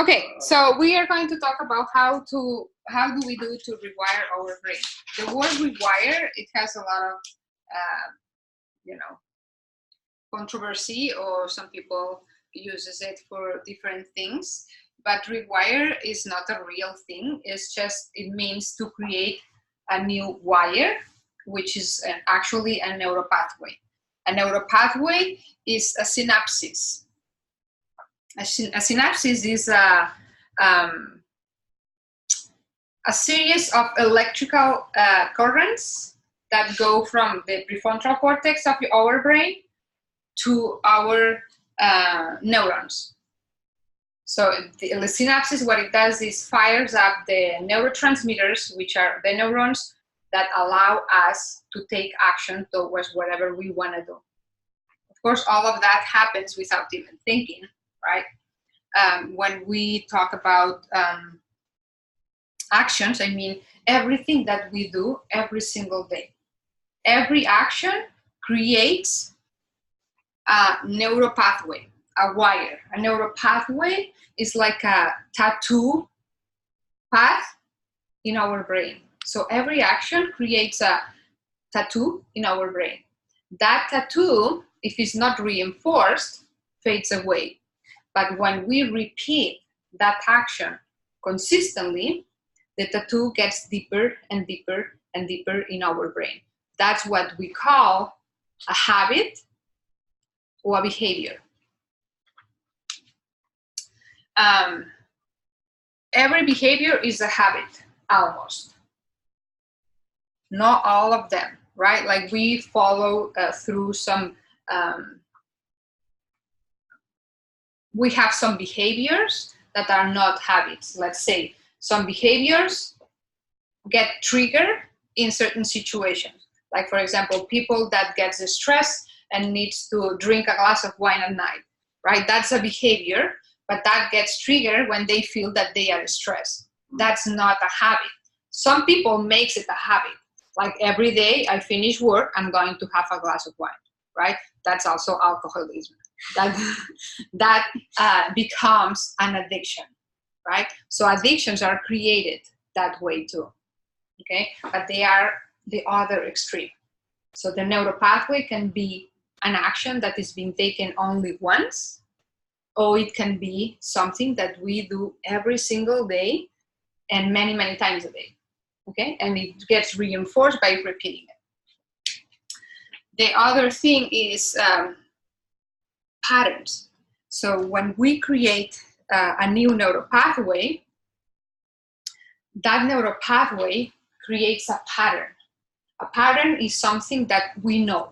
Okay, so we are going to talk about how do we do to rewire our brain. The word rewire, it has a lot of you know, controversy, or some people uses it for different things, but rewire is not a real thing. It's just, it means to create a new wire, which is actually a neuropathway. A neuropathway is a synapses. A synapses is a series of electrical currents that go from the prefrontal cortex of our brain to our neurons. So the synapses, what it does is fires up the neurotransmitters, which are the neurons that allow us to take action towards whatever we want to do. Of course, all of that happens without even thinking, right? When we talk about actions, I mean everything that we do every single day. Every action creates a neuropathway, a wire. A neuropathway is like a tattoo path in our brain. So every action creates a tattoo in our brain. That tattoo, if it's not reinforced, fades away. But when we repeat that action consistently, the tattoo gets deeper and deeper and deeper in our brain. That's what we call a habit or a behavior. Every behavior is a habit, almost. Not all of them, right? Like we follow through some, we have some behaviors that are not habits. Let's say some behaviors get triggered in certain situations. Like, for example, people that gets stressed and needs to drink a glass of wine at night, right? That's a behavior, but that gets triggered when they feel that they are stressed. That's not a habit. Some people makes it a habit. Like every day I finish work, I'm going to have a glass of wine, right? That's also alcoholism. That becomes an addiction, right? So addictions are created that way too, okay? But they are the other extreme. So the neuropathway can be an action that is being taken only once, or it can be something that we do every single day and many, many times a day, okay? And it gets reinforced by repeating it. The other thing is patterns. So when we create a new neuropathway, that neuropathway creates a pattern. A pattern is something that we know.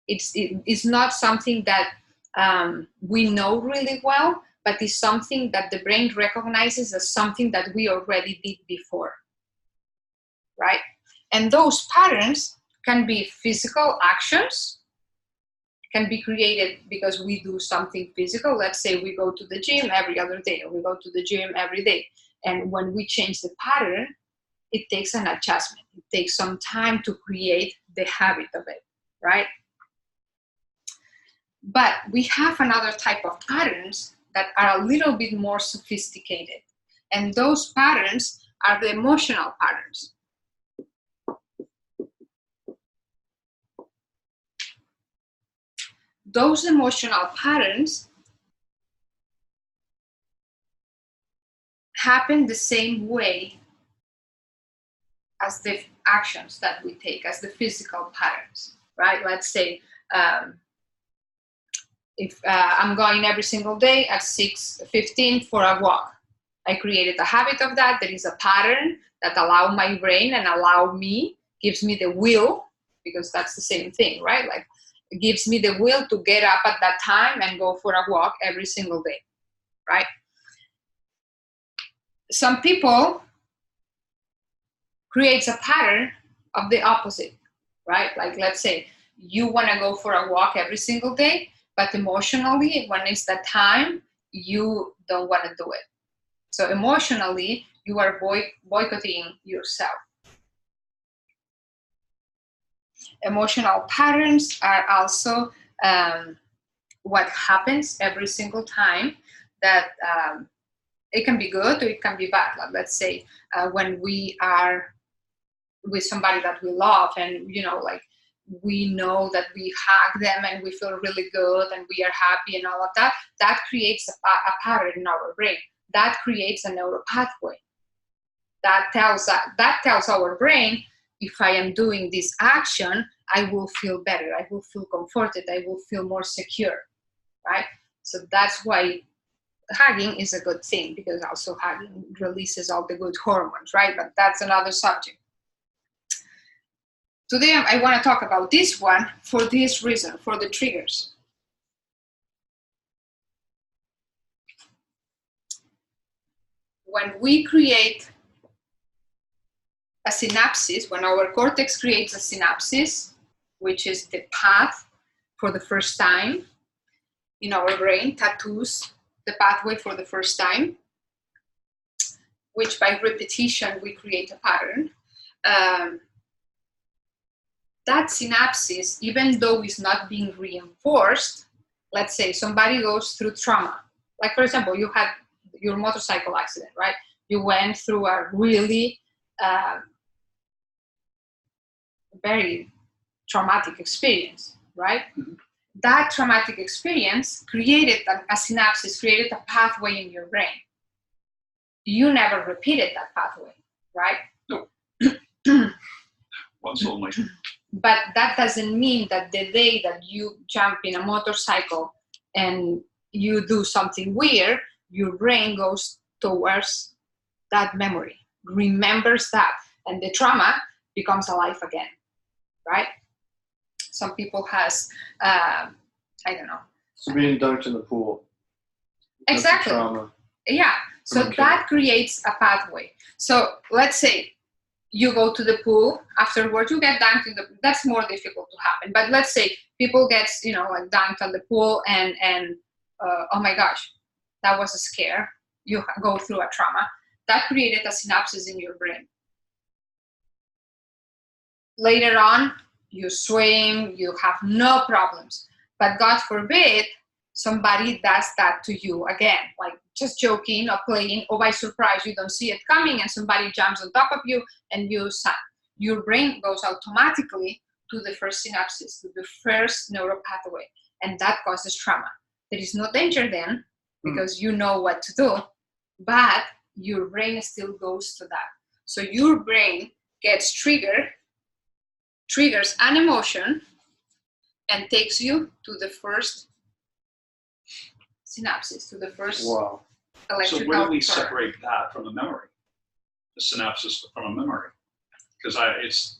It's not something that we know really well, but it's something that the brain recognizes as something that we already did before, right? And those patterns can be physical actions, can be created because we do something physical. Let's say we go to the gym every other day, or we go to the gym every day. And when we change the pattern, it takes an adjustment. It takes some time to create the habit of it, right? But we have another type of patterns that are a little bit more sophisticated. And those patterns are the emotional patterns. Those emotional patterns happen the same way as the actions that we take, as the physical patterns, right? Let's say if I'm going every single day at 6:15 for a walk, I created a habit of that. There is a pattern that allows my brain and gives me the will, because that's the same thing, right? Like it gives me the will to get up at that time and go for a walk every single day, right? Some people creates a pattern of the opposite, right? Like let's say you want to go for a walk every single day, but emotionally, when it's that time, you don't want to do it. So emotionally, you are boycotting yourself. Emotional patterns are also what happens every single time that it can be good or it can be bad. Like, let's say when we are with somebody that we love, and like we know that we hug them and we feel really good and we are happy and all of that, that creates a pattern in our brain. That creates a neural pathway that tells our brain, if I am doing this action, I will feel better, I will feel comforted, I will feel more secure, right? So that's why hugging is a good thing, because also hugging releases all the good hormones, right? But that's another subject. Today I want to talk about this one for this reason, for the triggers. When we create a synapsis, when our cortex creates a synapsis, which is the path for the first time in our brain, tattoos the pathway for the first time, which by repetition we create a pattern. That synapsis, even though it's not being reinforced, let's say somebody goes through trauma. Like, for example, you had your motorcycle accident, right? You went through a really very traumatic experience, right? Mm-hmm. That traumatic experience created a synapsis, created a pathway in your brain. You never repeated that pathway, right? No. Once only. But that doesn't mean that the day that you jump in a motorcycle and you do something weird, your brain goes towards that memory, remembers that, and the trauma becomes alive again, right? Some people has, I don't know. So being dunked in the pool. Exactly. Trauma. Yeah. So that creates a pathway. So let's say you go to the pool, afterwards you get dunked in the pool. That's more difficult to happen. But let's say people get, like dunked on the pool and oh my gosh, that was a scare. You go through a trauma. That created a synapsis in your brain. Later on, you swim, you have no problems. But God forbid, somebody does that to you again, like just joking or playing, or by surprise, you don't see it coming and somebody jumps on top of you and you sunk. Your brain goes automatically to the first synapsis, to the first neural pathway, and that causes trauma. There is no danger then, because you know what to do, but your brain still goes to that. So your brain gets triggers an emotion and takes you to the first synapsis, to the first electrical. So where do we separate that from a memory? The synapsis from a memory? Because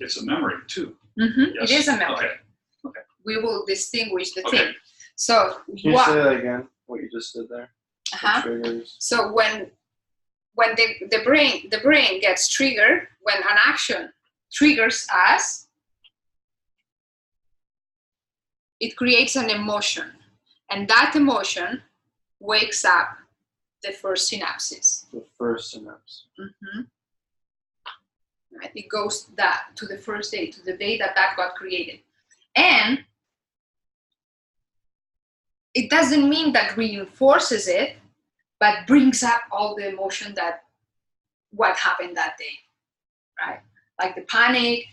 it's a memory too. Mm-hmm. Yes. It is a memory. Okay. We will distinguish the thing. So can you say that again? What you just did there? Uh-huh. The triggers. So when the brain gets triggered, when an action triggers us, it creates an emotion, and that emotion wakes up the first synapsis. The first synapse. Mm-hmm. Right? It goes to the first day, to the day that got created. And it doesn't mean that reinforces it, but brings up all the emotion that what happened that day, right? Like the panic,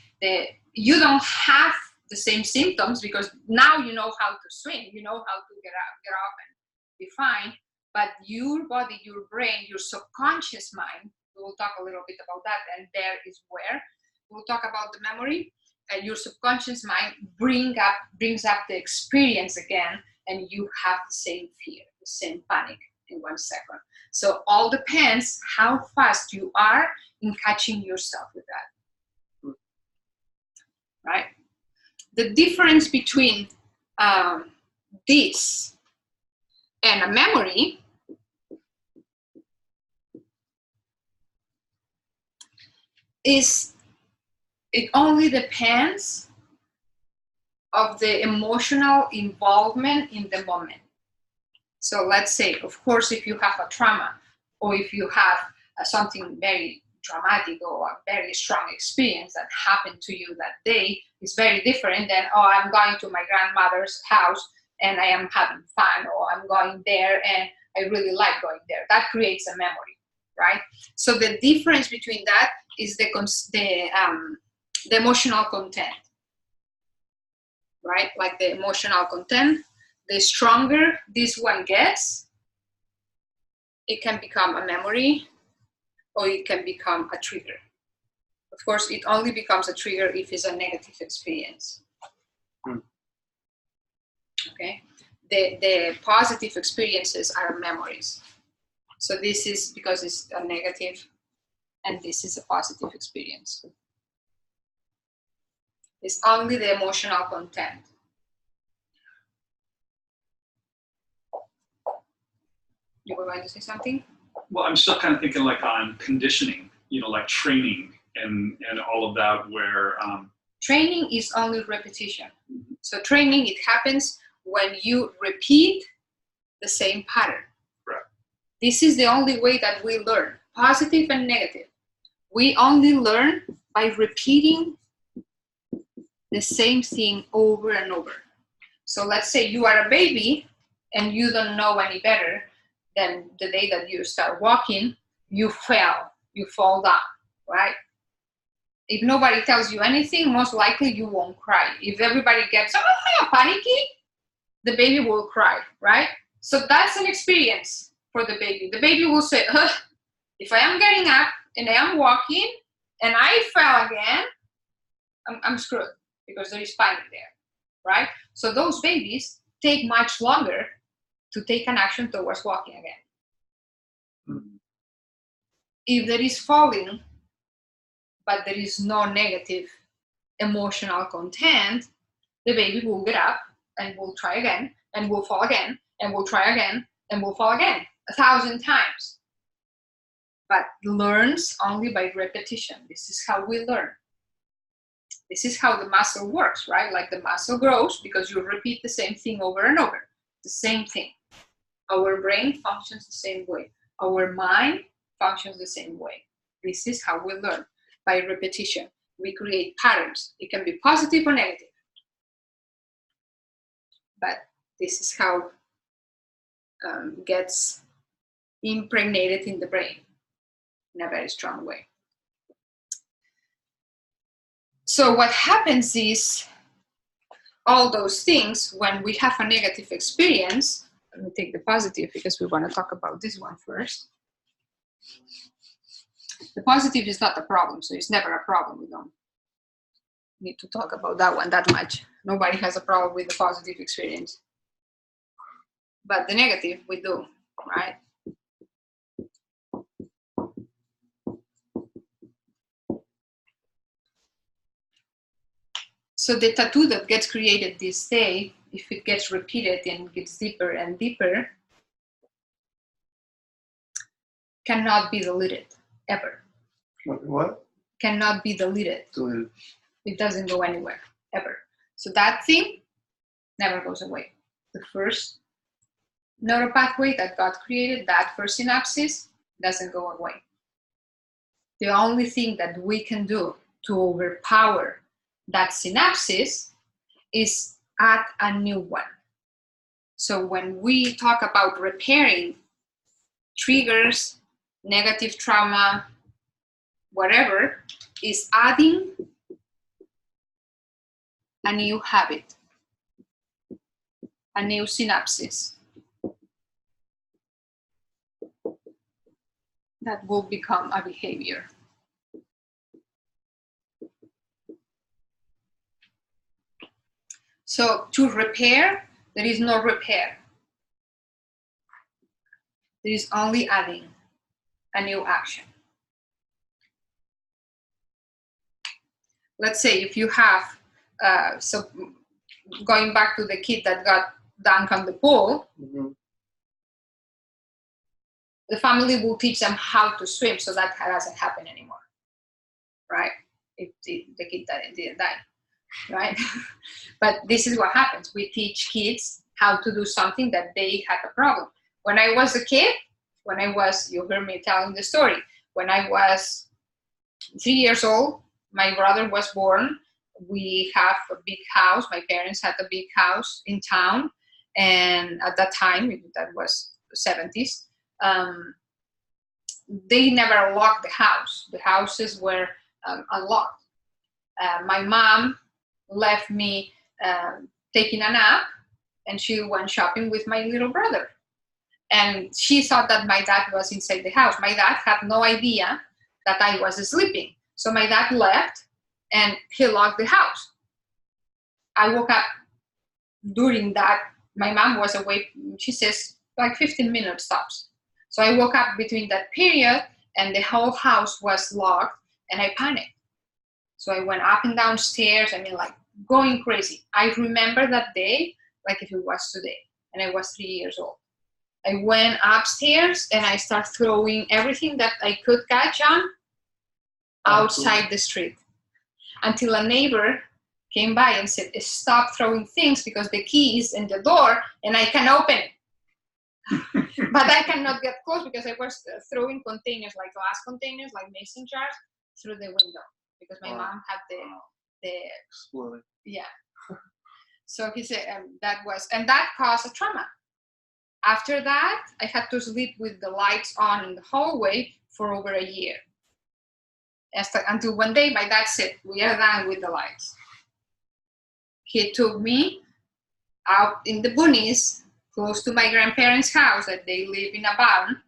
you don't have the same symptoms because now you know how to swim, you know how to get up and be fine, but your body, your brain, your subconscious mind, we will talk a little bit about that, and there is where we'll talk about the memory, and your subconscious mind brings up the experience again, and you have the same fear, the same panic in 1 second. So all depends how fast you are in catching yourself with that, right? The difference between this and a memory is it only depends of the emotional involvement in the moment. So let's say, of course, if you have a trauma or if you have something very dramatic or a very strong experience that happened to you that day, is very different than, oh, I'm going to my grandmother's house and I am having fun, or I'm going there and I really like going there. That creates a memory, right? So the difference between that is the emotional content, right? Like the emotional content, the stronger this one gets, it can become a memory or it can become a trigger. Of course, it only becomes a trigger if it's a negative experience. Okay, the positive experiences are memories. So this is because it's a negative, and this is a positive experience. It's only the emotional content. You were going to say something? Well, I'm still kind of thinking like on conditioning, like training and all of that, where Training is only repetition. So training, it happens when you repeat the same pattern. Right. This is the only way that we learn, positive and negative. We only learn by repeating the same thing over and over. So let's say you are a baby and you don't know any better than the day that you start walking, you fall down, right? If nobody tells you anything, most likely you won't cry. If everybody gets panicky, the baby will cry, right? So that's an experience for the baby. The baby will say, if I am getting up and I am walking and I fell again, I'm screwed because there is panic there, right? So those babies take much longer to take an action towards walking again. Mm-hmm. If there is falling, but there is no negative emotional content, the baby will get up and will try again, and will fall again, and will try again, and will fall again 1,000 times. But learns only by repetition. This is how we learn. This is how the muscle works, right? Like the muscle grows because you repeat the same thing over and over. The same thing. Our brain functions the same way. Our mind functions the same way. This is how we learn, by repetition. We create patterns. It can be positive or negative. But this is how gets impregnated in the brain in a very strong way. So what happens is all those things, when we have a negative experience, let me take the positive because we want to talk about this one first. The positive is not a problem, so it's never a problem. We don't need to talk about that one that much. Nobody has a problem with the positive experience. But the negative, we do, right? So the tattoo that gets created this day, if it gets repeated and gets deeper and deeper, cannot be deleted, ever. What? Cannot be deleted. Deleted. It doesn't go anywhere, ever. So that thing never goes away. The first neural pathway that God created, that first synapses, doesn't go away. The only thing that we can do to overpower that synapses is add a new one. So when we talk about repairing triggers, negative trauma, whatever, is adding a new habit, a new synapses that will become a behavior. So to repair, there is no repair. There is only adding a new action. Let's say if you have, so going back to the kid that got dunked on the pool, mm-hmm. The family will teach them how to swim so that doesn't happen anymore, right? If the kid didn't die, right? But this is what happens. We teach kids how to do something that they had a problem. When I was a kid, you heard me telling the story, when I was 3 years old, my brother was born. We have a big house. My parents had a big house in town. And at that time, that was 70s. They never locked the house. The houses were unlocked. My mom left me taking a nap, and she went shopping with my little brother. And she thought that my dad was inside the house. My dad had no idea that I was sleeping. So my dad left and he locked the house. I woke up during that. My mom was awake, she says, like 15 minutes tops. So I woke up between that period and the whole house was locked and I panicked. So I went up and down stairs, I mean, like going crazy. I remember that day like if it was today, and I was 3 years old. I went upstairs and I started throwing everything that I could catch on outside the street until a neighbor came by and said, stop throwing things because the key is in the door and I can open it. But I cannot get close because I was throwing containers, like glass containers, like mason jars, through the window because my mom had the Exploding. yeah. So he said that caused a trauma. After that, I had to sleep with the lights on in the hallway for over a year. Until one day my dad said, we are done with the lights. He took me out in the boonies, close to my grandparents' house that they live in a barn,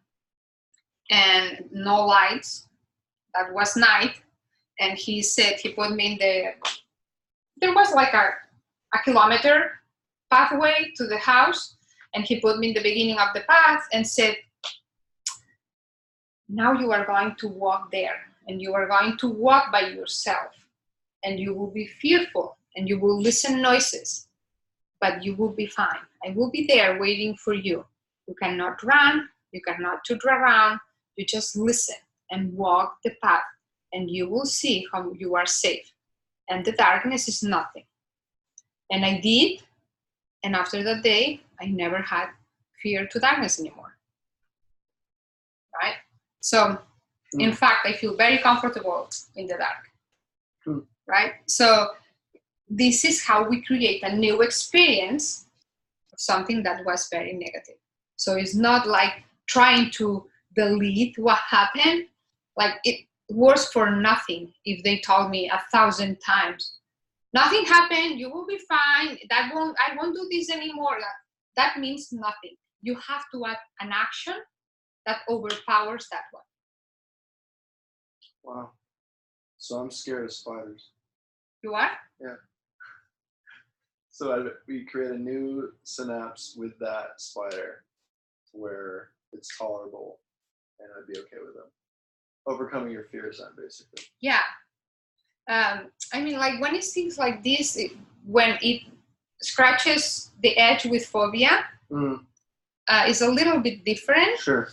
and no lights. That was night. And he said, he put me in there was like a kilometer pathway to the house. And he put me in the beginning of the path and said, now you are going to walk there and you are going to walk by yourself and you will be fearful and you will listen noises, but you will be fine. I will be there waiting for you. You cannot run, you cannot toot around, you just listen and walk the path and you will see how you are safe. And the darkness is nothing. And I did. And after that day, I never had fear to darkness anymore, right? So, in fact, I feel very comfortable in the dark, right? So, this is how we create a new experience of something that was very negative. So, it's not like trying to delete what happened. Like, it was for nothing if they told me 1,000 times, nothing happened, you will be fine, I won't do this anymore. That means nothing. You have to add an action that overpowers that one. Wow. So I'm scared of spiders. You are? Yeah. So we create a new synapse with that spider where it's tolerable and I'd be okay with them. Overcoming your fears then, basically. Yeah. I mean, like when it's things like this, when it scratches the edge with phobia, it's a little bit different. Sure.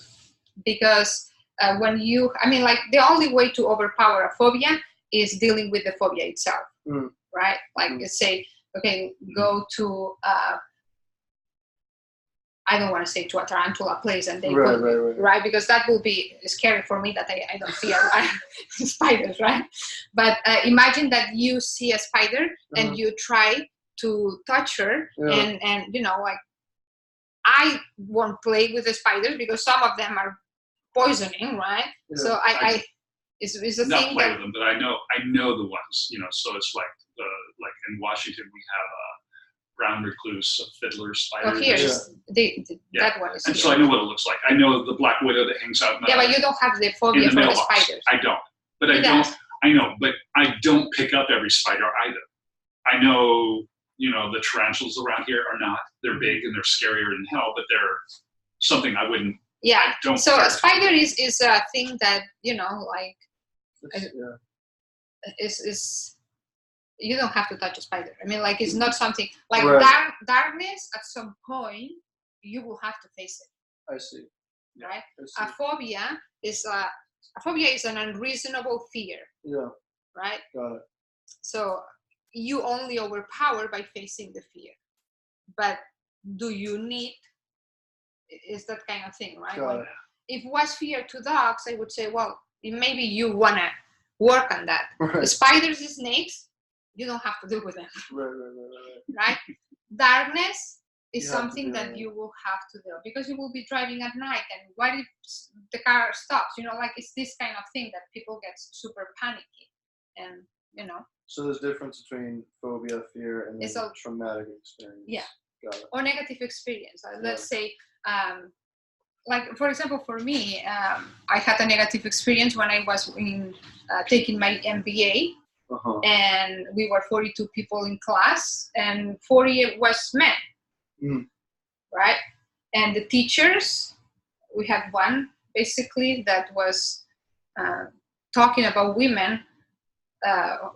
Because when you, I mean, like the only way to overpower a phobia is dealing with the phobia itself, right? Like say, okay, go to, I don't want to say to a tarantula place and they right? Because that will be scary for me that I don't fear spiders, right? But imagine that you see a spider and you try to touch her and you know, like I won't play with the spiders because some of them are poisoning, right? Yeah. So it's a not thing play that, with them, but I know the ones, you know. So it's like in Washington we have brown recluse, a fiddler spider. Oh, here that one is. And here. so I know what it looks like. I know the black widow that hangs out. Yeah, but you don't have the phobia for the spiders. I don't. But I don't. I know, but I don't pick up every spider either. I know, you know, the tarantulas around here are not. They're big and they're scarier than hell, but they're something I wouldn't. Yeah. I don't so care. A spider is a thing that, you know, like is you don't have to touch a spider. I mean, like it's not something like darkness. At some point, you will have to face it. I see. Right. I see. A phobia is an unreasonable fear. Yeah. Right. Got it. So you only overpower by facing the fear. But do you need? Is that kind of thing, right? Got it. If it was fear to dogs, I would say, well, maybe you wanna work on that. Right. The spiders, the snakes, you don't have to deal with them. Right. Right? Darkness, It's You have to something do that it. you will have to do because you will be driving at night, and what if the car stops? Like it's this kind of thing that people get super panicky, and So there's difference between phobia, fear, and It's then a- traumatic experience. Yeah. Got it. or negative experience. Let's Yeah. say, like for example, for me, I had a negative experience when I was taking my MBA, Uh-huh. and we were 42 people in class, and 40 was men, Mm. right? And the teachers, we had one basically that was talking about women.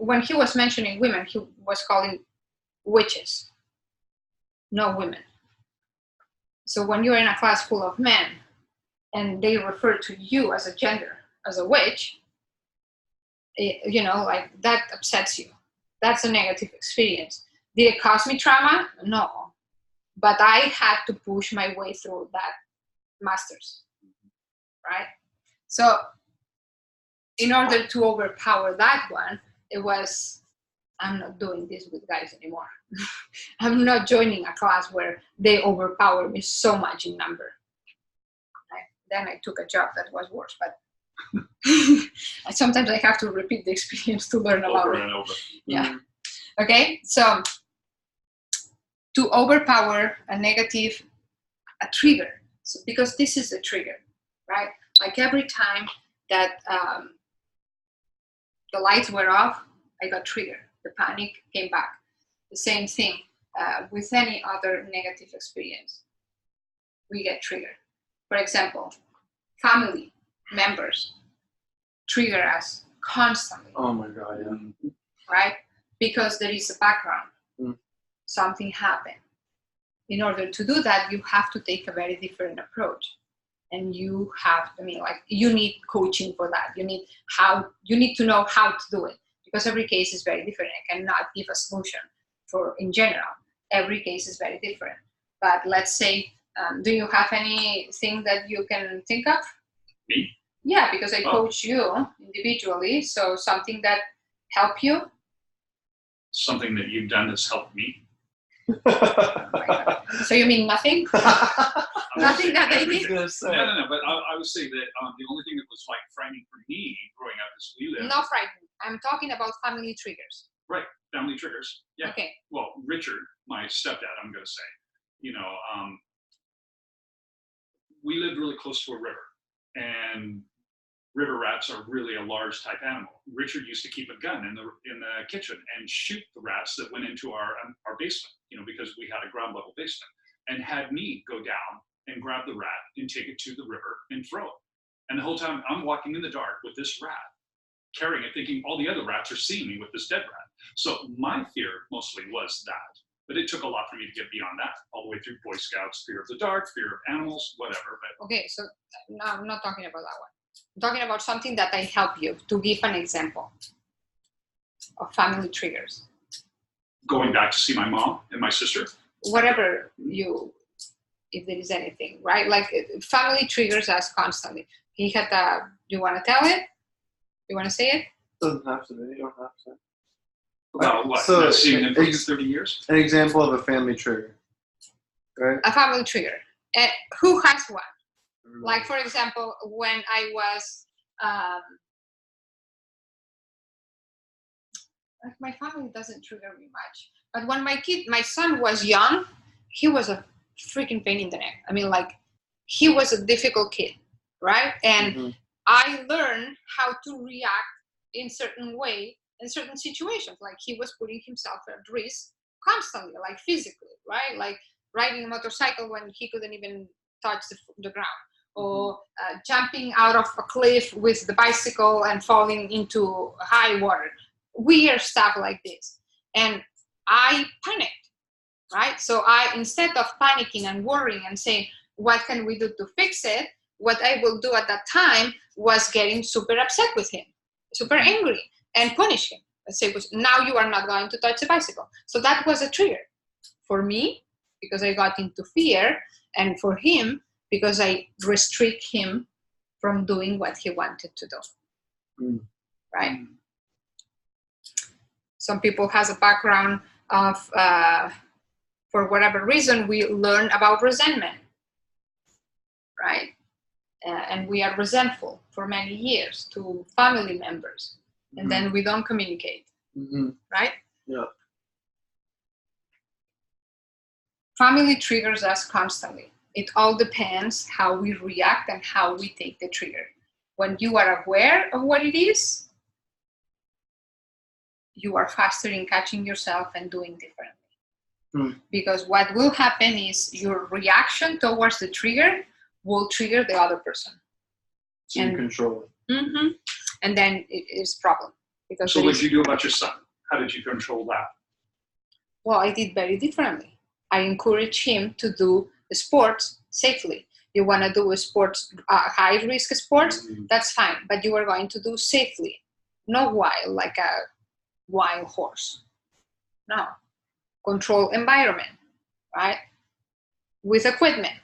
When he was mentioning women, he was calling witches, no women. So when you're in a class full of men and they refer to you as a gender, as a witch, like that upsets you. That's a negative experience. Did it cause me trauma? No. But I had to push my way through that master's, right? So in order to overpower that one, it was, I'm not doing this with guys anymore. I'm not joining a class where they overpower me so much in number. Then I took a job that was worse, but sometimes I have to repeat the experience to learn about Over it. and over. Yeah. Okay, so to overpower a trigger, so because this is a trigger, right? Like every time that the lights were off, I got triggered. The panic came back. The same thing with any other negative experience. We get triggered. For example, family members trigger us constantly, Oh my God, yeah. right? Because there is a background. Mm. Something happened. In order to do that, you have to take a very different approach. And you need coaching for that. You need to know how to do it, because every case is very different. I cannot give a solution in general. Every case is very different. But let's say, do you have anything that you can think of? Me? Yeah, because I coach you individually. So something that helped you. Something that you've done has helped me. Oh my God. So you mean nothing? Nothing that I did? gonna say. No, but I would say that the only thing that was like frightening for me growing up is we lived Not frightening. I'm talking about family triggers. family triggers. Yeah. Okay. Well, Richard, my stepdad, I'm going to say, we lived really close to a river, and river rats are really a large type animal. Richard used to keep a gun in the kitchen and shoot the rats that went into our basement, because we had a ground level basement, and had me go down and grab the rat and take it to the river and throw it. And the whole time I'm walking in the dark with this rat, carrying it, thinking all the other rats are seeing me with this dead rat. So my fear mostly was that. But it took a lot for me to get beyond that, all the way through Boy Scouts, fear of the dark, fear of animals, whatever. But Okay, so no, I'm not talking about that one. I'm talking about something that I help you to give an example of family triggers. going back to see my mom and my sister, Whatever if there is anything, right? Like family triggers us constantly. He had you want to tell it? You want to say it? Doesn't have to be. You don't have to. well, what? So, I've seen him for 30 years. An example of a family trigger, right? A family trigger. Who has one? Like, for example, when I was, like my family doesn't trigger me much. But when my son was young, he was a freaking pain in the neck. I mean, like, he was a difficult kid, right? And I learned how to react in certain way in certain situations. Like he was putting himself at risk constantly, like physically, right? Like riding a motorcycle when he couldn't even touch the ground, or jumping out of a cliff with the bicycle and falling into high water. Weird stuff like this. And I panicked, right? So instead of panicking and worrying and saying, what can we do to fix it? What I will do at that time was getting super upset with him, super angry, and punish him. Let's say, now you are not going to touch the bicycle. So that was a trigger for me, because I got into fear, and for him, because I restrict him from doing what he wanted to do. Right? Some people has a background of for whatever reason, we learn about resentment, right? And we are resentful for many years to family members, and then we don't communicate, right? Yeah. Family triggers us constantly. It all depends how we react and how we take the trigger. When you are aware of what it is, you are faster in catching yourself and doing differently. Because what will happen is your reaction towards the trigger will trigger the other person. So you control it. And then it is a problem. Because So what did you do about your son? How did you control that? Well, I did very differently. I encourage him to do sports safely. You want to do a sports, high risk sports, that's fine, but you are going to do safely, not wild, like a wild horse. No. Control environment, right? With equipment,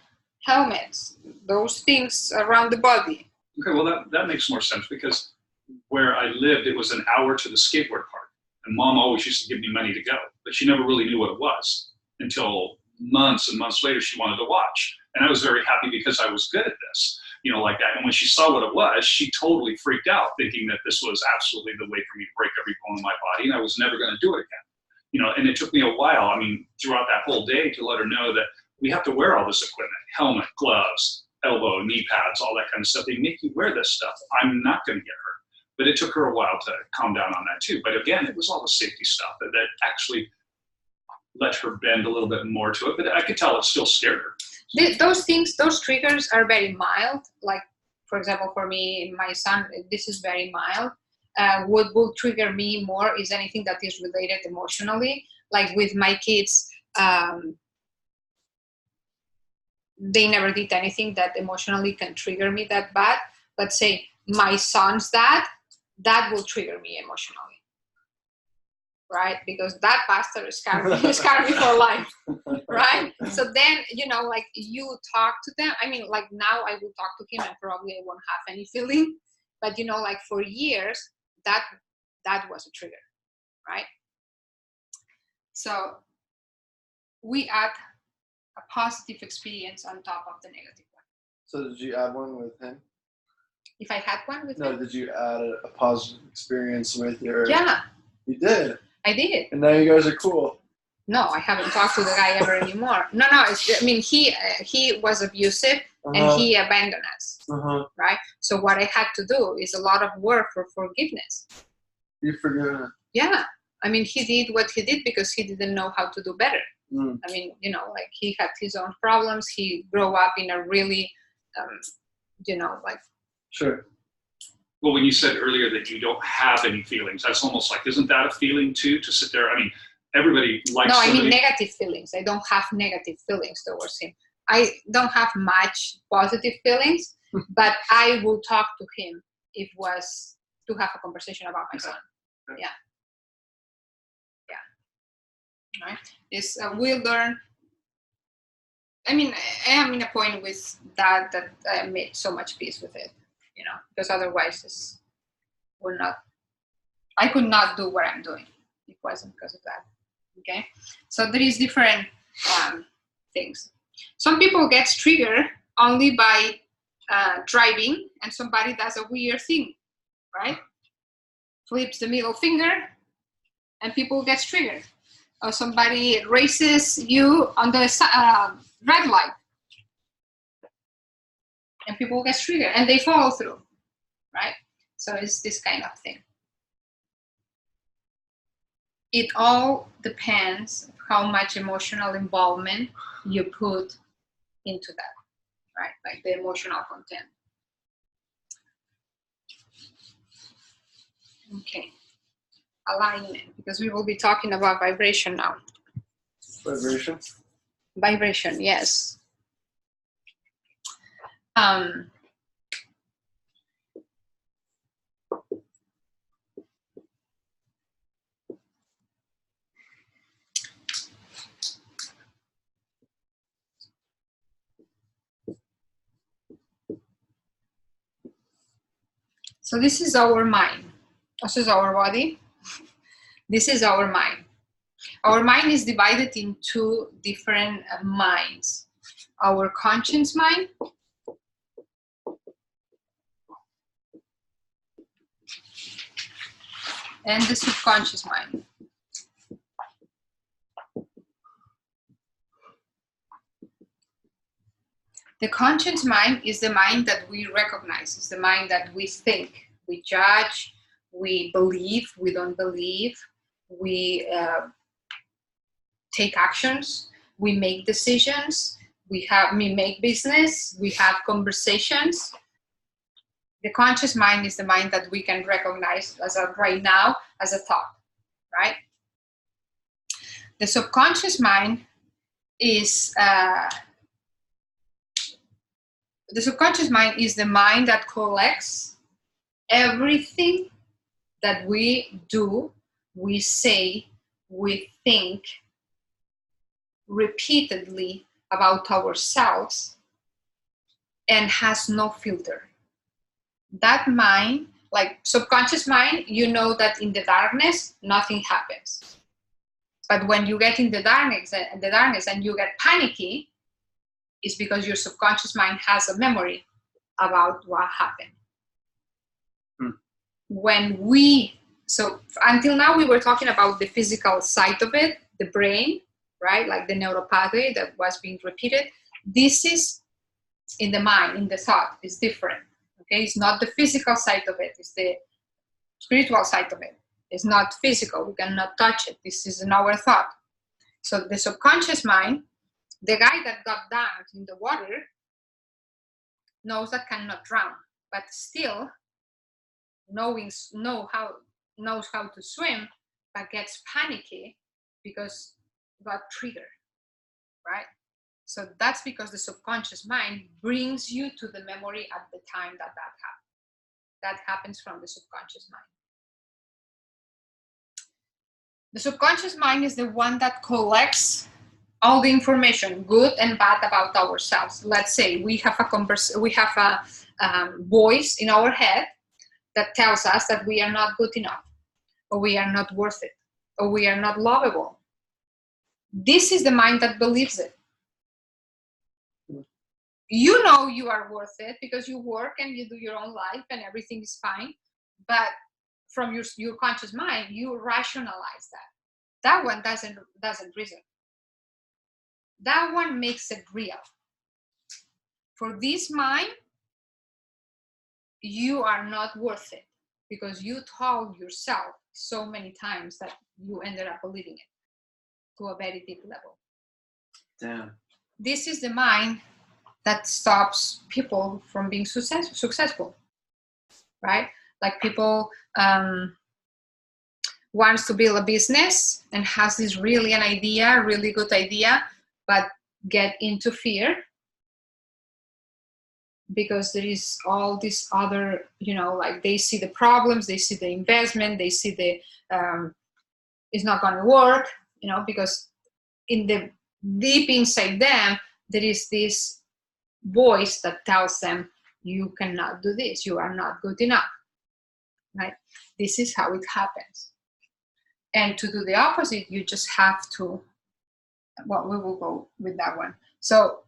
helmets, those things around the body. Okay, well that makes more sense, because where I lived, it was an hour to the skateboard park. And Mom always used to give me money to go, but she never really knew what it was until months and months later she wanted to watch. And I was very happy because I was good at this, like that. And when she saw what it was, she totally freaked out, thinking that this was absolutely the way for me to break every bone in my body, and I was never going to do it again. And it took me a while, throughout that whole day, to let her know that we have to wear all this equipment: helmet, gloves, elbow, knee pads, all that kind of stuff. They make you wear this stuff. I'm not going to get hurt. But it took her a while to calm down on that too. But again, it was all the safety stuff that actually let her bend a little bit more to it. But I could tell it still scared her. Those things, those triggers are very mild. Like, for example, for me, my son, this is very mild. What will trigger me more is anything that is related emotionally. Like with my kids, they never did anything that emotionally can trigger me that bad. Let's say my son's dad, that will trigger me emotionally, right? Because that bastard scarred me for life, right? So then, like you talk to them. Like now I will talk to him and probably I won't have any feeling. But, like for years, that was a trigger, right? So we add a positive experience on top of the negative one. So did you add one with him? If I had one with No, him? did you add a positive experience with your... Yeah. You did? I did. And now you guys are cool. No, I haven't talked to the guy ever anymore. No, he was abusive and he abandoned us, right? So what I had to do is a lot of work for forgiveness. You forgive him? Yeah. He did what he did because he didn't know how to do better. Like he had his own problems. He grew up in a really, Sure. Well, when you said earlier that you don't have any feelings, that's almost like, isn't that a feeling too, to sit there? Everybody likes somebody. Negative feelings. I don't have negative feelings towards him. I don't have much positive feelings, but I will talk to him if was to have a conversation about my son. Okay. Yeah. Right? We'll learn. I am in a point with that I made so much peace with it, because otherwise I could not do what I'm doing. It wasn't because of that. Okay. So there is different things. Some people get triggered only by driving, and somebody does a weird thing, right? Flips the middle finger, and people get triggered. Or somebody races you on the red light, and people get triggered, and they follow through, right? So it's this kind of thing. It all depends how much emotional involvement you put into that, right? Like the emotional content. Okay. Alignment, because we will be talking about vibration now. Vibration? Vibration, yes. So this is our mind. This is our body. This is our mind. Our mind is divided in two different minds. Our conscious mind and the subconscious mind. The conscious mind is the mind that we recognize, it's the mind that we think, we judge, we believe, we don't believe, we take actions, we make decisions, we make business, we have conversations. The conscious mind is the mind that we can recognize as of right now as a thought, right? The subconscious mind is the mind that collects everything that we do, we say, we think repeatedly about ourselves and has no filter. That mind, like subconscious mind, you know that in the darkness, nothing happens. But when you get in the darkness and you get panicky, it's because your subconscious mind has a memory about what happened. So until now we were talking about the physical side of it, the brain, right? Like the neural pathway that was being repeated. This is in the mind, in the thought, it's different. Okay, it's not the physical side of it, it's the spiritual side of it. It's not physical, we cannot touch it. This is in our thought. So the subconscious mind, the guy that got down in the water knows that cannot drown, but still knows how to swim, but gets panicky because got triggered, right? So that's because the subconscious mind brings you to the memory at the time that happened. That happens from the subconscious mind. The subconscious mind is the one that collects all the information, good and bad, about ourselves. Let's say we have a voice in our head that tells us that we are not good enough, or we are not worth it, or we are not lovable. This is the mind that believes it. You know you are worth it because you work and you do your own life and everything is fine, but from your conscious mind, you rationalize that. That one doesn't reason. That one makes it real. For this mind, you are not worth it because you told yourself so many times that you ended up believing it to a very deep level. Damn. This is the mind that stops people from being successful, right? Like people wants to build a business and has this really good idea, but get into fear because there is all this other, like they see the problems, they see the investment, they see the it's not going to work, because in the deep inside them, there is this voice that tells them, you cannot do this, you are not good enough, right? This is how it happens. And to do the opposite, you just have to, well, we will go with that one. So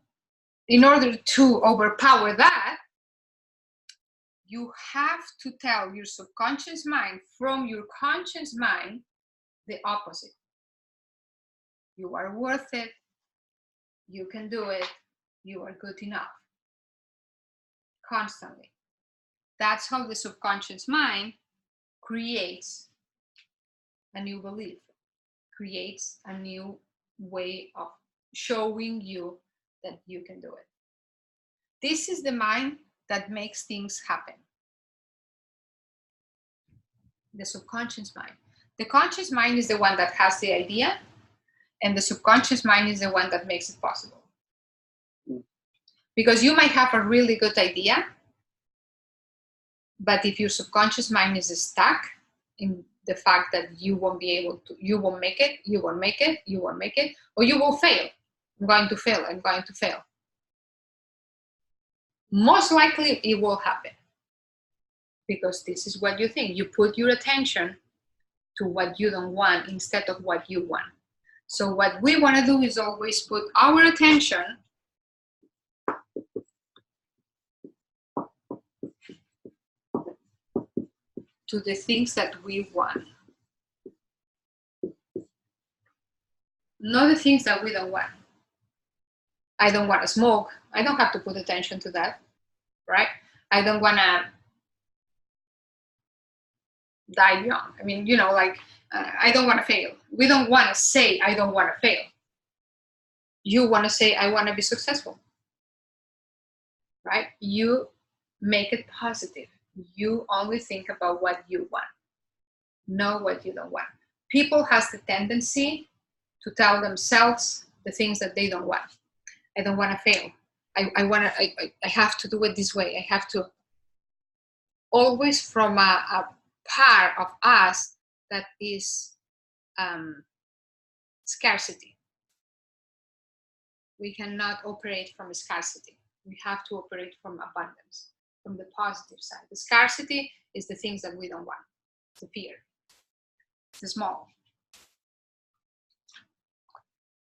in order to overpower that, you have to tell your subconscious mind from your conscious mind the opposite. You are worth it, you can do it, you are good enough. Constantly. That's how the subconscious mind creates a new belief, creates a new way of showing you that you can do it. This is the mind that makes things happen. The subconscious mind. The conscious mind is the one that has the idea, and the subconscious mind is the one that makes it possible. Because you might have a really good idea, but if your subconscious mind is stuck in the fact that you won't be able to, you won't make it, or you will fail. I'm going to fail. Most likely it will happen because this is what you think. You put your attention to what you don't want instead of what you want. So what we want to do is always put our attention to the things that we want, not the things that we don't want. I don't want to smoke. I don't have to put attention to that, right? I don't want to die young. I mean, you know, like, I don't want to fail. We don't want to say, I don't want to fail. You want to say, I want to be successful, right? You make it positive. You only think about what you want, not what you don't want. People has the tendency to tell themselves the things that they don't want. I don't want to fail. I have to do it this way. I have to. Always from a part of us that is scarcity. We cannot operate from scarcity. We have to operate from abundance, from the positive side. The scarcity is the things that we don't want. It's the fear. It's the small.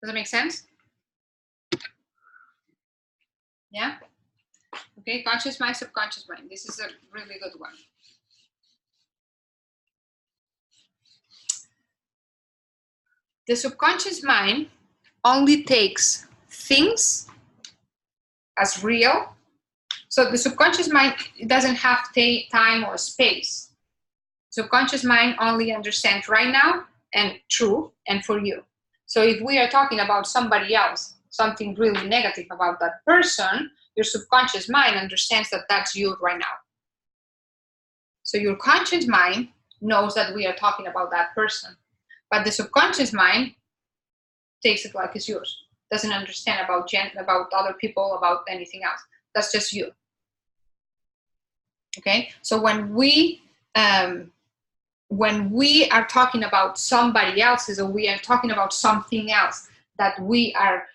Does that make sense? Yeah? Okay, conscious mind, subconscious mind. This is a really good one. The subconscious mind only takes things as real. So the subconscious mind doesn't have time or space. Subconscious mind only understands right now and true and for you. So if we are talking about somebody else, something really negative about that person, your subconscious mind understands that that's you right now. So your conscious mind knows that we are talking about that person. But the subconscious mind takes it like it's yours. Doesn't understand about other people, about anything else. That's just you. Okay? So when we are talking about somebody else's, or we are talking about something else that we are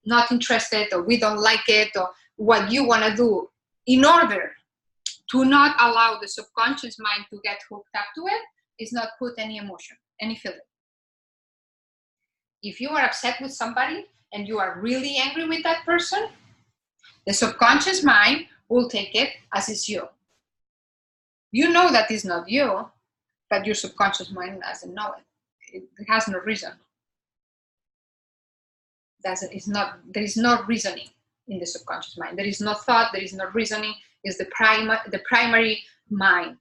not interested, or we don't like it, or what you want to do, in order to not allow the subconscious mind to get hooked up to it, is not put any emotion, any feeling. If you are upset with somebody and you are really angry with that person, the subconscious mind will take it as it's you. You know that it's not you, but your subconscious mind doesn't know it. It has no reason. There is no reasoning in the subconscious mind. There is no thought, there is no reasoning. It's the primary mind.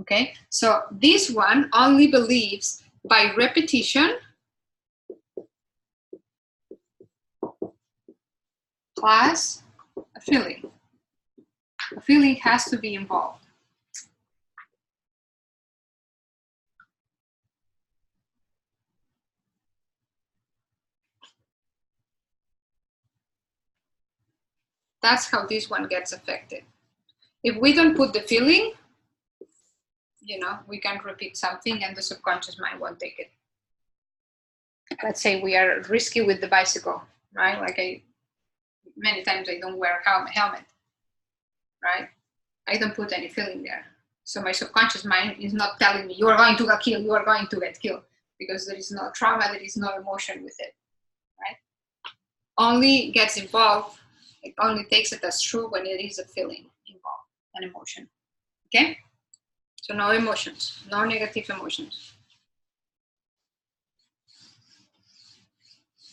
Okay, so this one only believes by repetition plus a feeling. A feeling has to be involved. That's how this one gets affected. If we don't put the feeling, you know, we can repeat something and the subconscious mind won't take it. Let's say we are risky with the bicycle, right? Like many times I don't wear a helmet, right? I don't put any feeling there. So my subconscious mind is not telling me, you are going to get killed, you are going to get killed, because there is no trauma, there is no emotion with it, right? Only gets involved, it only takes it as true when it is a feeling involved, an emotion, okay? So no emotions, no negative emotions.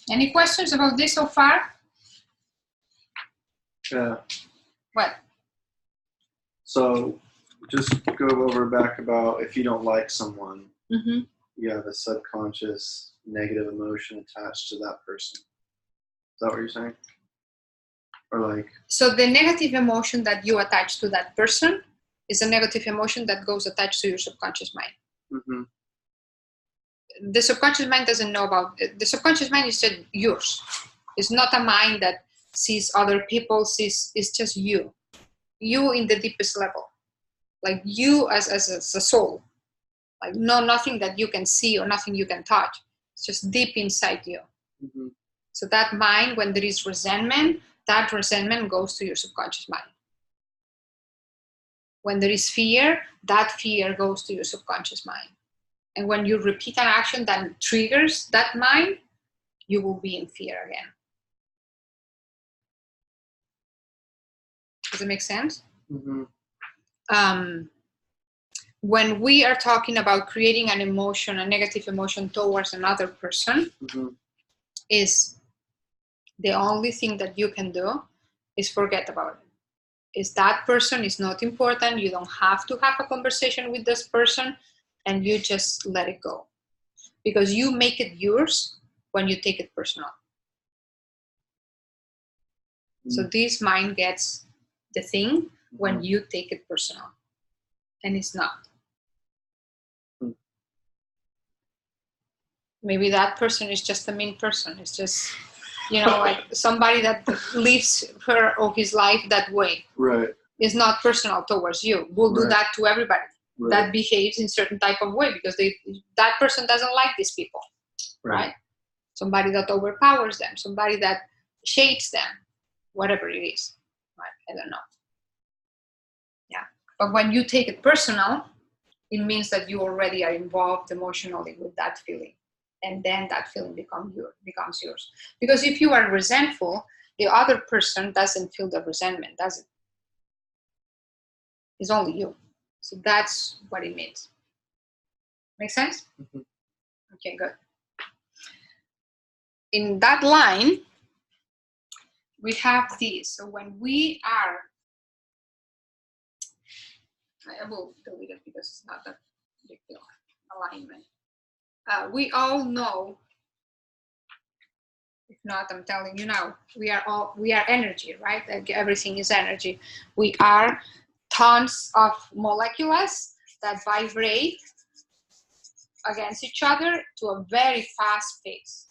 Any questions about this so far? Yeah. What? So just go over back about if you don't like someone, Mm-hmm. you have a subconscious negative emotion attached to that person. Is that what you're saying? Or like? So the negative emotion that you attach to that person is a negative emotion that goes attached to your subconscious mind. Mm-hmm. The subconscious mind doesn't know about it. The subconscious mind is just yours. It's not a mind that sees other people, it's just you. You in the deepest level. Like you as a soul. Like nothing that you can see or nothing you can touch. It's just deep inside you. Mm-hmm. So that mind, when there is resentment, that resentment goes to your subconscious mind. When there is fear, that fear goes to your subconscious mind. And when you repeat an action that triggers that mind, you will be in fear again. Does it make sense? Mm-hmm. When we are talking about creating an emotion, a negative emotion towards another person, Mm-hmm. is the only thing that you can do is forget about it. Is that person is not important. You don't have to have a conversation with this person, and you just let it go. Because you make it yours when you take it personal. So this mind gets the thing when you take it personal, and it's not. Maybe that person is just a mean person. It's just, like somebody that lives her or his life that way. Right. It's not personal towards you. We'll do that to everybody that behaves in certain type of way, because that person doesn't like these people, right? Somebody that overpowers them, somebody that shades them, whatever it is, right? I don't know. Yeah, but when you take it personal, it means that you already are involved emotionally with that feeling, and then that feeling becomes yours. Because if you are resentful, the other person doesn't feel the resentment, does it? It's only you. So that's what it means. Make sense? Mm-hmm. Okay, good. In that line, we have this. So when we are, I will delete it because it's not that big deal. Alignment. We all know, if not, I'm telling you now, we are energy, right? Like everything is energy. We are tons of molecules that vibrate against each other to a very fast pace.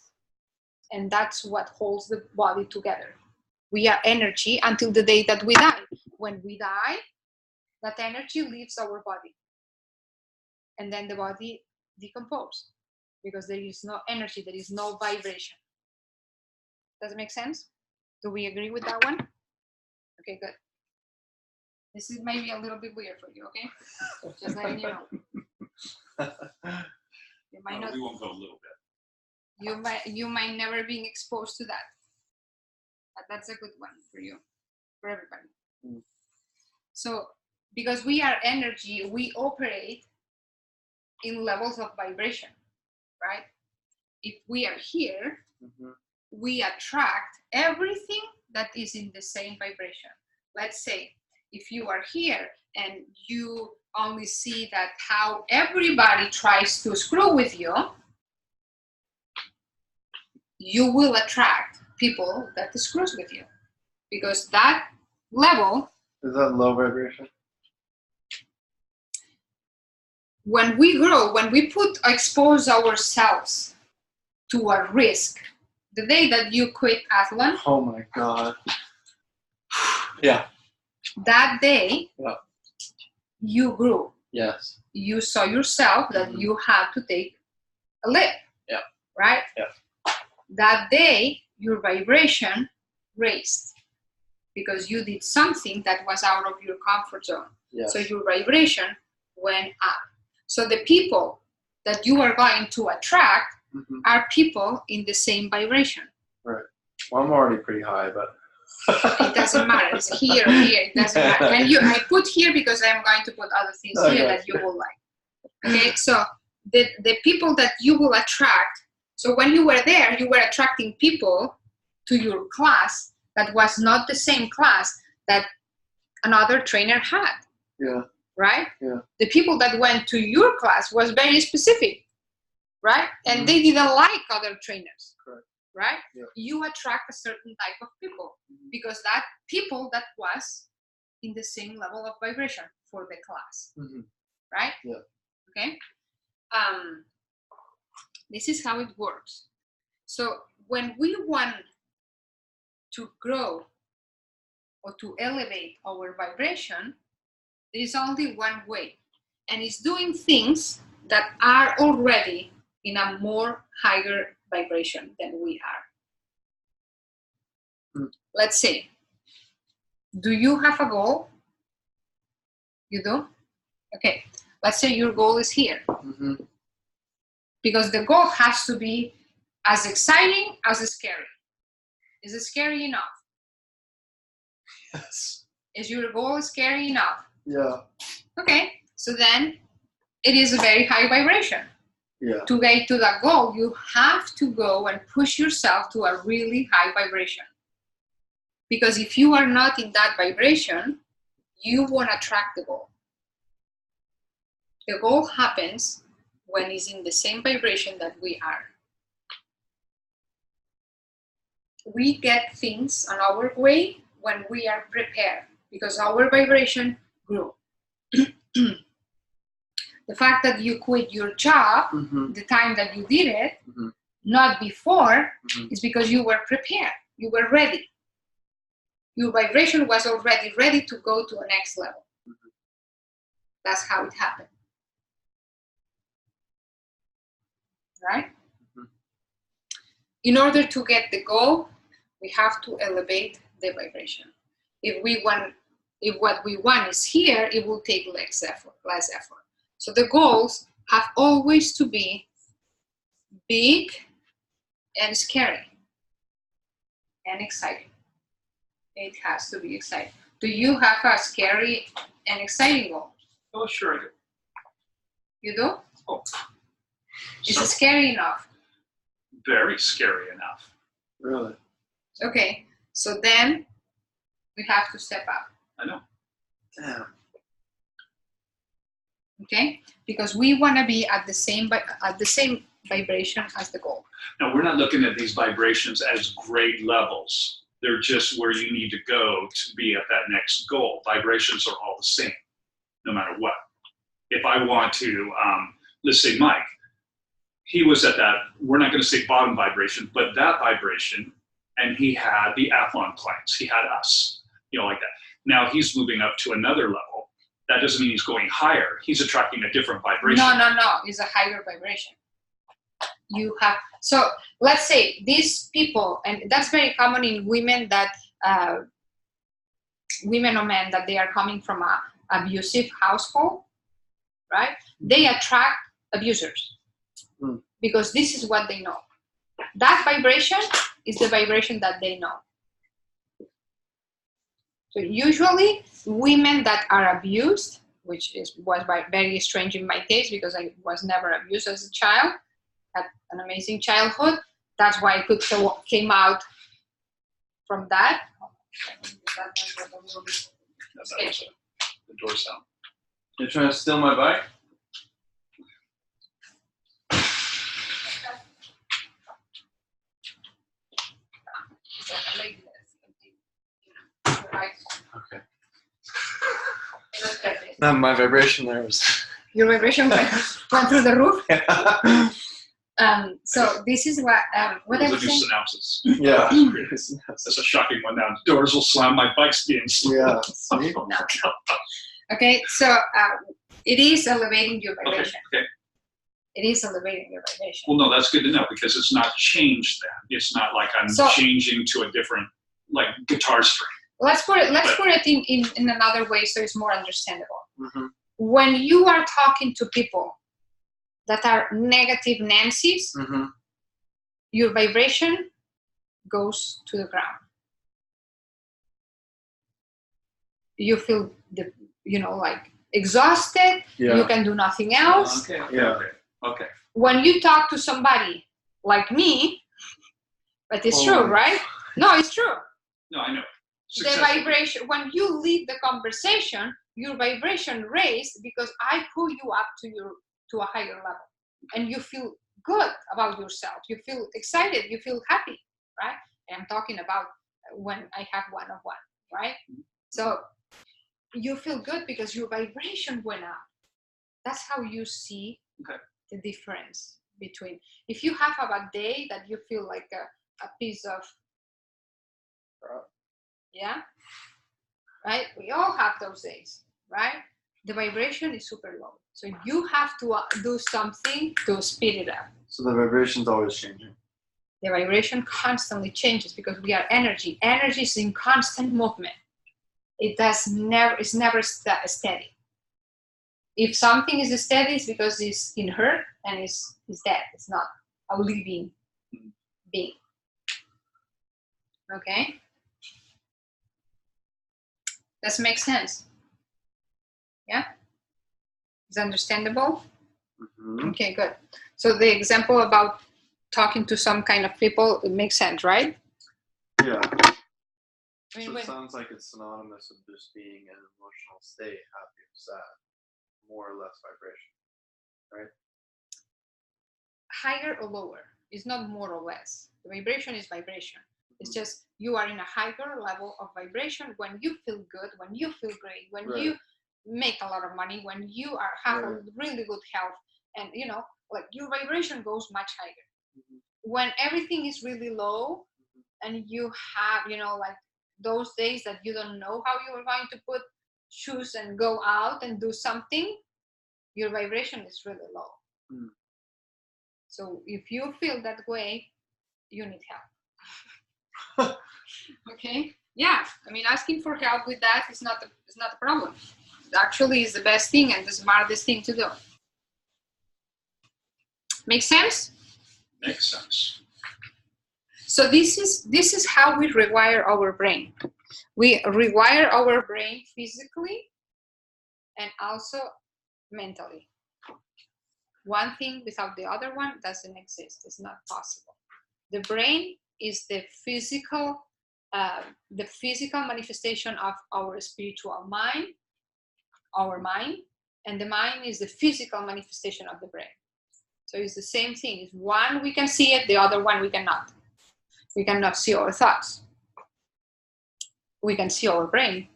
And that's what holds the body together. We are energy until the day that we die. When we die, that energy leaves our body. And then the body decomposes because there is no energy, there is no vibration. Does it make sense? Do we agree with that one? Okay, good. This is maybe a little bit weird for you, okay? Just letting you know. You might not. We won't go a little bit. You might never be exposed to that. But that's a good one for you, for everybody. Mm. So, because we are energy, we operate in levels of vibration, right? If we are here, we attract everything that is in the same vibration. Let's say if you are here and you only see that how everybody tries to screw with you, you will attract people that screws with you, because that level. Is that low vibration? When we grow, when we expose ourselves to a risk, the day that you quit Athlon. Oh my God. Yeah. That day, you grew. Yes. You saw yourself that you had to take a leap. Yeah. Right? Yeah. That day, your vibration raised because you did something that was out of your comfort zone. Yes. So your vibration went up. So the people that you are going to attract are people in the same vibration. Right. Well, I'm already pretty high, but it doesn't matter. It's here. It doesn't matter. And I put here because I'm going to put other things here that you will like. Okay, so the people that you will attract. So when you were there, you were attracting people to your class that was not the same class that another trainer had. Yeah. Right? Yeah. The people that went to your class was very specific, right? And they didn't like other trainers. Correct. Right? Yeah. You attract a certain type of people because that people that was in the same level of vibration for the class. Right? Yeah. Okay. This is how it works. So when we want to grow or to elevate our vibration, there is only one way, and it's doing things that are already in a more higher vibration than we are. Let's say, do you have a goal? You do? Okay. Let's say your goal is here. because the goal has to be as exciting as scary. Is it scary enough? Yes. Is your goal scary enough? Yeah. Okay, so then it is a very high vibration. Yeah. To get to that goal, you have to go and push yourself to a really high vibration. Because if you are not in that vibration, you won't attract the goal. The goal happens when it's in the same vibration that we are. We get things on our way when we are prepared, because our vibration grew. The fact that you quit your job, the time that you did it, not before, is because you were prepared. You were ready. Your vibration was already ready to go to the next level. That's how it happened. Right? In order to get the goal, we have to elevate the vibration. If what we want is here, it will take less effort. So the goals have always to be big and scary and exciting. It has to be exciting. Do you have a scary and exciting goal? Oh, sure I do. You do? Oh. Is it scary enough? Very scary enough. Really? Okay, so then we have to step up. I know. Damn. Okay, because we want to be at the same vibration as the goal. Now, we're not looking at these vibrations as grade levels. They're just where you need to go to be at that next goal. Vibrations are all the same, no matter what. If I want to, let's say Mike, he was at that, we're not going to say bottom vibration, but that vibration, and he had the Athlon clients. He had us, like that. Now he's moving up to another level. That doesn't mean he's going higher. He's attracting a different vibration. No. It's a higher vibration. You have, so let's say these people, and that's very common in women that, women or men that they are coming from a abusive household, right? They attract abusers because this is what they know. That vibration is the vibration that they know. So usually women that are abused, which was very strange in my case because I was never abused as a child, had an amazing childhood. That's why I came out from that. The door sound. You're trying to steal my bike? Okay. No, my vibration there was. Your vibration went through the roof. So this is what I was saying. Synapses. Yeah. That's a shocking one. Now doors will slam. My bike's being slammed. Yeah. See? No. Okay, so it is elevating your vibration. Okay. It is elevating your vibration. Well, no, that's good to know because it's not changed then. It's not like I'm changing to a different, like, guitar string. Let's put it in another way so it's more understandable. When you are talking to people that are negative Nancy's, your vibration goes to the ground. You feel like exhausted. Yeah. You can do nothing else. Okay. When you talk to somebody like me, but it's true, right? No, it's true. No, I know. The vibration, when you leave the conversation, your vibration raised because I pull you up to a higher level, and you feel good about yourself. You feel excited. You feel happy, right? And I'm talking about when I have one-on-one, right? So you feel good because your vibration went up. That's how you see the difference between. If you have a bad day that you feel like a piece of, yeah, right? We all have those days, right? The vibration is super low. So you have to do something to speed it up. So the vibration's always changing. The vibration constantly changes because we are energy. Energy is in constant movement. It's never steady. If something is steady, it's because it's inert and it's dead. It's not a living being. Okay? Does it make sense? Yeah? Is understandable? Mhm. Okay, good. So the example about talking to some kind of people, it makes sense, right? Yeah. I mean, So when, it sounds like it's synonymous with just being in an emotional state, happy or sad, more or less vibration. higher or lower, it's not more or less. The vibration is vibration. It's just you are in a higher level of vibration when you feel good, when you feel great, when Right. you make a lot of money, when you have a Right. really good health, and like your vibration goes much higher. Mhm. When everything is really low and you have, like those days that you don't know how you're going to put shoes and go out and do something, your vibration is really low. Mm. So if you feel that way, you need help. Okay? Yeah. I mean, asking for help with that is not a problem. It actually is the best thing and the smartest thing to do. Make sense? Makes sense. So this is how we rewire our brain. We rewire our brain physically and also mentally. One thing without the other one doesn't exist. It's not possible. The brain is the physical manifestation of our spiritual mind, our mind, and the mind is the physical manifestation of the brain. So it's the same thing. It's one we can see it, the other one we cannot. We cannot see our thoughts. We can see our brain,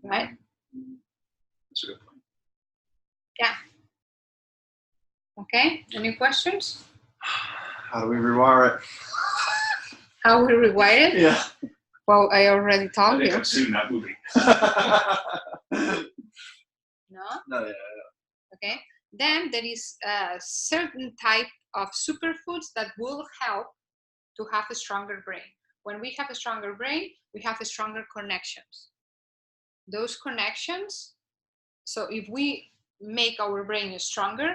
right? That's a good point. Yeah. Okay. Any questions? How do we rewire it? How we rewire it? Yeah. Well, I already I told think you. I've seen that movie. No. No, yeah. Okay. Then there is a certain type of superfoods that will help to have a stronger brain. When we have a stronger brain, we have a stronger connections. Those connections, so if we make our brain stronger,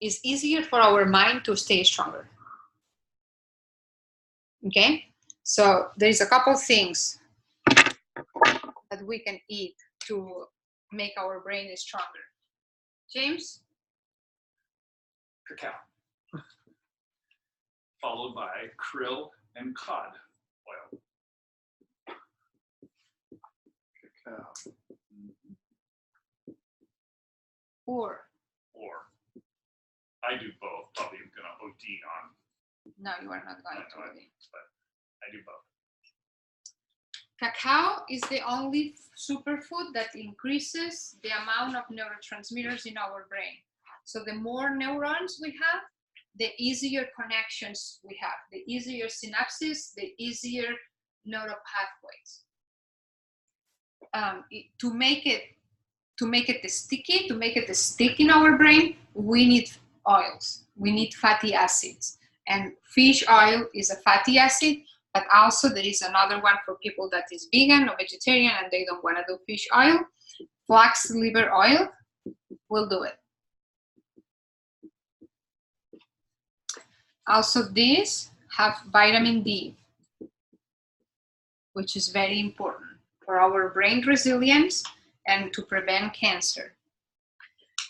it's easier for our mind to stay stronger. Okay? So there's a couple things that we can eat to make our brain stronger. James? Cacao. Followed by krill and cod oil. Cacao. Or I do both. Probably I'm gonna OD on. no, you are not going to. But I do both. Cacao is the only superfood that increases the amount of neurotransmitters in our brain. So the more neurons we have, the easier connections we have, the easier synapses, the easier neural pathways. To make it sticky, to make it stick in our brain, we need oils. We need fatty acids. And fish oil is a fatty acid, but also there is another one for people that is vegan or vegetarian and they don't want to do fish oil. Flax liver oil will do it. Also, these have vitamin D, which is very important for our brain resilience and to prevent cancer.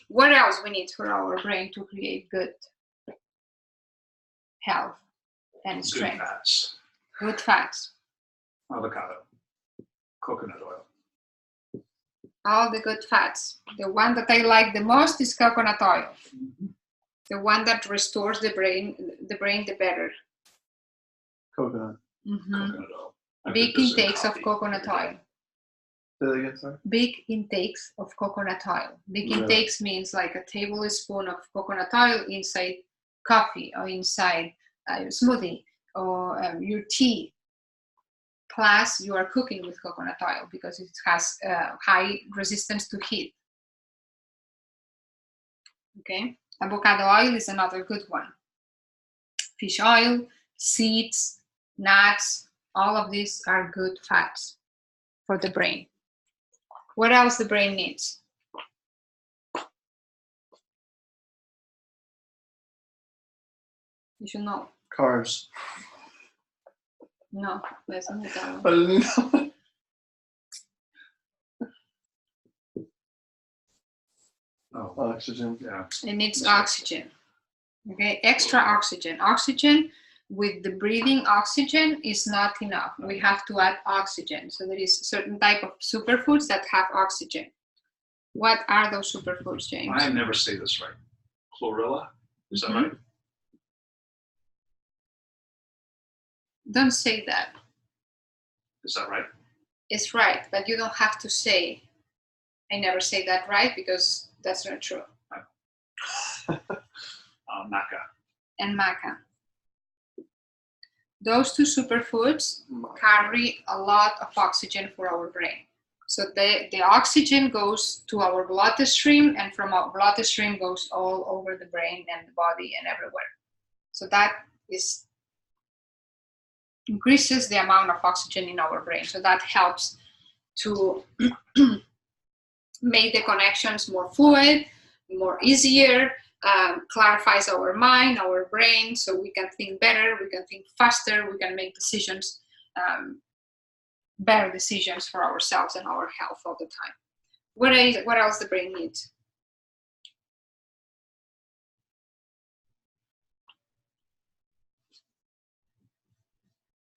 What else we need for our brain to create good health and strength? Good fats. Good fats. Avocado. Coconut oil. All the good fats. The one that I like the most is coconut oil. Mm-hmm. The one that restores the brain the better. Coconut. Mm-hmm. Coconut oil. Big intakes of coconut oil. Say that again, sorry? Big intakes of coconut oil. Big Really? intakes means like a tablespoon of coconut oil inside coffee or inside your smoothie or your tea. Plus, you are cooking with coconut oil because it has high resistance to heat. Okay, avocado oil is another good one. Fish oil, seeds, nuts, all of these are good fats for the brain. What else the brain needs? You should know. Carbs. No, that's not that I one. didn't know. Oh, Oxygen. yeah. It needs oxygen. Okay, extra oxygen. Oxygen with the breathing oxygen is not enough. We have to add oxygen. So there is certain type of superfoods that have oxygen. What are those superfoods, James? I never say this right. Chlorella, is that Mhm. right? Don't say that. Is that right? It's right, but you don't have to say, I never say that right, because that's not true. Maca. And maca. Those two superfoods carry a lot of oxygen for our brain. So the oxygen goes to our bloodstream, and from our bloodstream goes all over the brain and the body and everywhere. So that increases the amount of oxygen in our brain. So that helps to make the connections more fluid, more easier, clarifies our mind, our brain, so we can think better, we can think faster, we can make decisions, better decisions for ourselves and our health all the time. What else the brain needs?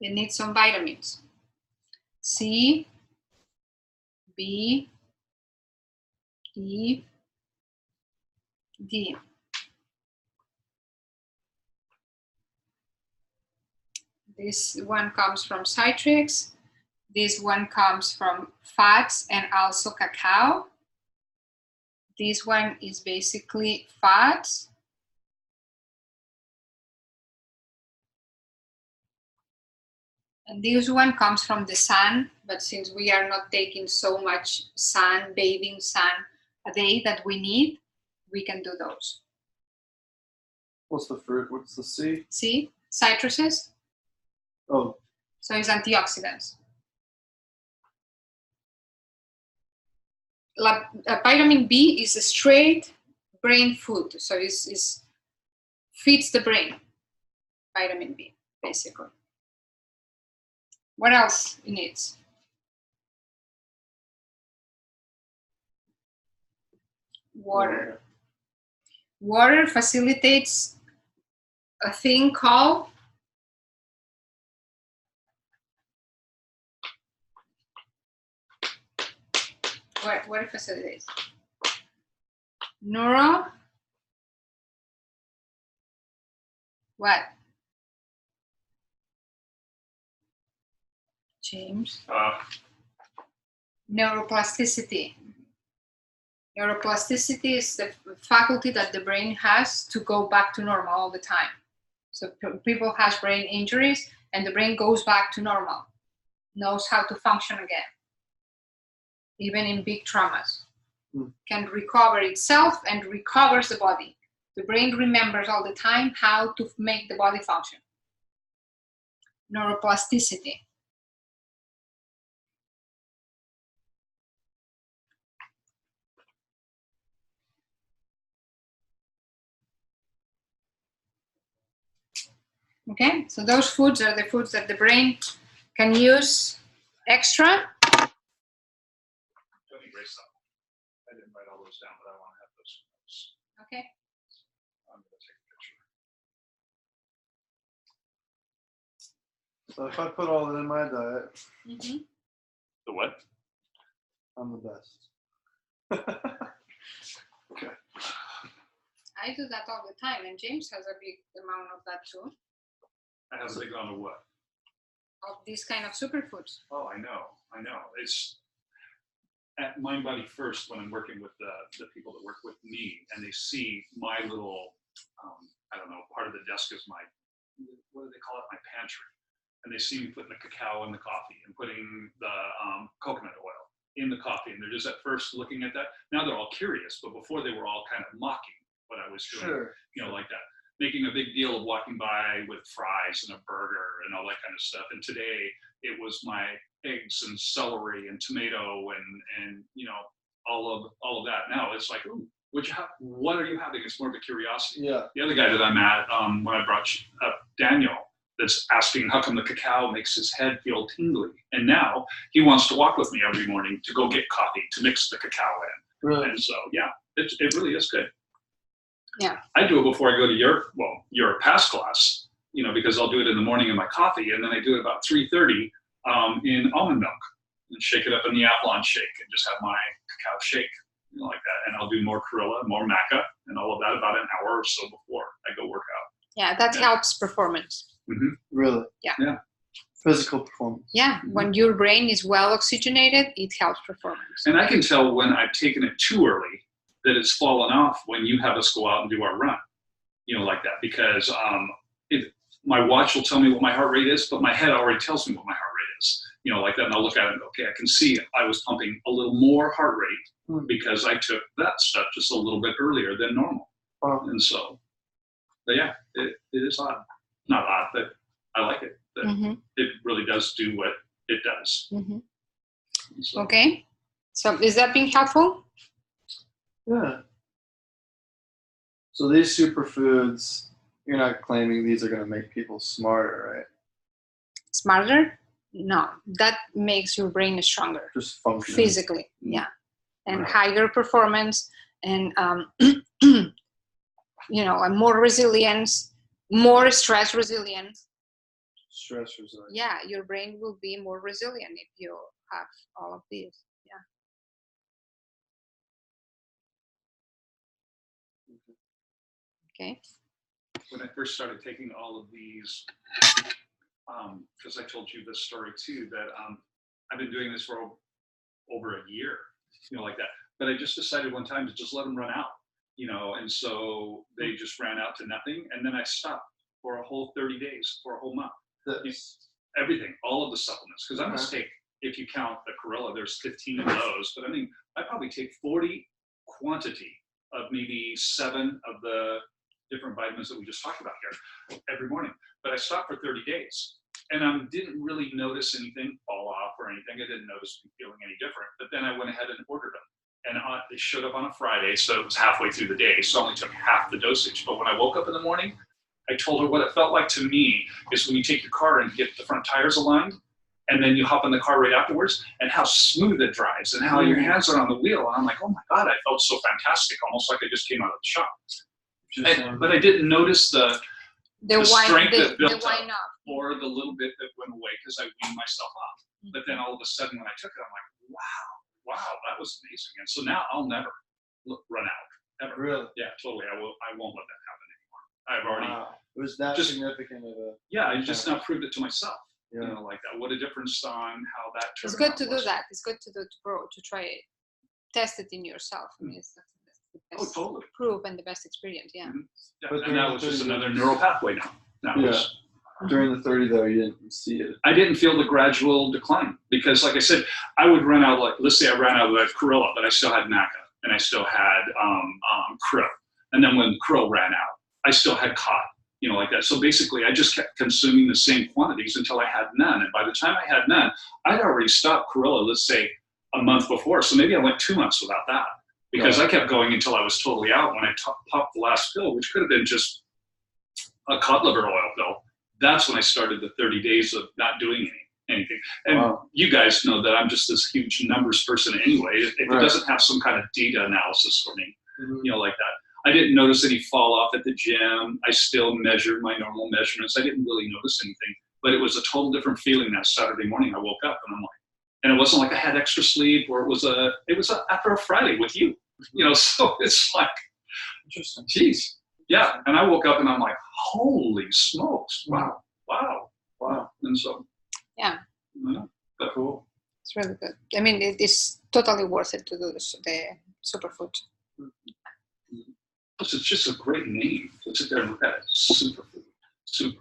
It needs some vitamins. C, B, E, D. This one comes from citrus. This one comes from fats and also cacao. This one is basically fats. And this one comes from the sun, but since we are not taking so much sun, bathing sun a day that we need, we can do those. What's the fruit? What's the C? See, citruses, Oh, so it's antioxidants. Vitamin B is a straight brain food, so it feeds the brain, vitamin B, basically. What else it needs? Water. Water facilitates a thing called what it facilitates? What? James? Neuroplasticity. Neuroplasticity is the faculty that the brain has to go back to normal all the time. So people have brain injuries and the brain goes back to normal, knows how to function again, even in big traumas. Can recover itself and recovers the body. The brain remembers all the time how to make the body function. Neuroplasticity. Okay, so those foods are the foods that the brain can use extra. Let me erase them. I didn't write all those down, but I want to have those notes. Okay. I'm going to take a picture. so if I put all that in my diet, Mm-hmm. The what? I'm the best. Okay. I do that all the time, and James has a big amount of that too, That has a big amount of what? of these kind of superfoods. Oh, I know. It's at Mind Body First when I'm working with the people that work with me, and they see my little, I don't know, part of the desk is my, what do they call it? My pantry. And they see me putting the cacao in the coffee and putting the coconut oil in the coffee. And they're just at first looking at that. Now they're all curious, but before they were all kind of mocking what I was doing, Sure. like that. Making a big deal of walking by with fries and a burger and all that kind of stuff. And today it was my eggs and celery and tomato and all of that. Now it's like, ooh, what are you having? It's more of a curiosity. Yeah. The other guy that I met when I brought up Daniel, that's asking how come the cacao makes his head feel tingly, and now he wants to walk with me every morning to go get coffee to mix the cacao in. Really? And so yeah, it really is good. Yeah. I do it before I go to your past class, because I'll do it in the morning in my coffee, and then I do it about 3:30 in almond milk, and shake it up in the Avalon shake, and just have my cacao shake, like that. And I'll do more Corilla, more maca, and all of that about an hour or so before I go work out. Yeah, that helps performance. Mm-hmm. Really? Yeah. Physical performance. Yeah, when your brain is well oxygenated, it helps performance. And I can tell when I've taken it too early that it's fallen off when you have us go out and do our run, like that. Because my watch will tell me what my heart rate is, but my head already tells me what my heart rate is, like that. And I'll look at it and go, okay, I can see I was pumping a little more heart rate because I took that stuff just a little bit earlier than normal. And so, but yeah, it is odd. Not odd, but I like it. It really does do what it does. So. Okay, so is that being helpful? Yeah. So these superfoods, you're not claiming these are going to make people smarter, right? Smarter? No, that makes your brain stronger. Just functional. Physically, yeah. And Right. higher performance and, and more resilience, more stress resilience. Stress resilience. Yeah, your brain will be more resilient if you have all of these. Yeah. Okay. When I first started taking all of these, because I told you this story too, that I've been doing this for over a year, like that. But I just decided one time to just let them run out, and so they just ran out to nothing. And then I stopped for a whole 30 days, for a whole month. Everything, all of the supplements, because I must take, if you count the Corilla, there's 15 of those, but I probably take 40 quantity of maybe 7 of the different vitamins that we just talked about here every morning. But I stopped for 30 days, and I didn't really notice anything fall off or anything. I didn't notice me feeling any different. But then I went ahead and ordered them, and they showed up on a Friday, so it was halfway through the day, so I only took half the dosage. But when I woke up in the morning, I told her what it felt like to me is when you take your car and get the front tires aligned, and then you hop in the car right afterwards, and how smooth it drives, and how your hands are on the wheel. And I'm like, oh my God, I felt so fantastic, almost like I just came out of the shop. But I didn't notice the strength that built up, or the little bit that went away because I weaned myself off. But then all of a sudden when I took it, I'm like, wow, that was amazing. And so now I'll never run out, ever. Really? Yeah, totally. I won't let that happen anymore. I've already. Wow. It was that significant of a. Yeah, I just now proved it to myself. Yeah. Like that. What a difference on how that turned out. It's good to do that. It's good to try it, test it in yourself. I mean, it's the best totally. proof and the best experience. Yeah. Yeah, But and that was just another neural pathway now. That was. During the 30 though, you didn't see it. I didn't feel the gradual decline because, like I said, I would run out. Like, let's say I ran out of Corilla, but I still had maca and I still had krill. And then when krill ran out, I still had cod. Like that. So basically, I just kept consuming the same quantities until I had none. And by the time I had none, I'd already stopped Corilla, let's say, a month before. So maybe I went 2 months without that because I kept going until I was totally out. When I popped the last pill, which could have been just a cod liver oil pill, that's when I started the 30 days of not doing anything. And you guys know that I'm just this huge numbers person anyway. If it doesn't have some kind of data analysis for me, like that. I didn't notice any fall off at the gym. I still measured my normal measurements. I didn't really notice anything, but it was a total different feeling that Saturday morning. I woke up and I'm like, and it wasn't like I had extra sleep or it was after a Friday with you, so it's like, Interesting. Geez. Yeah. And I woke up and I'm like, holy smokes. Wow. And so. Yeah. But cool. It's really good. I mean, it is totally worth it to do the superfood. It's just a great name. So sit there and look at it. Superfood.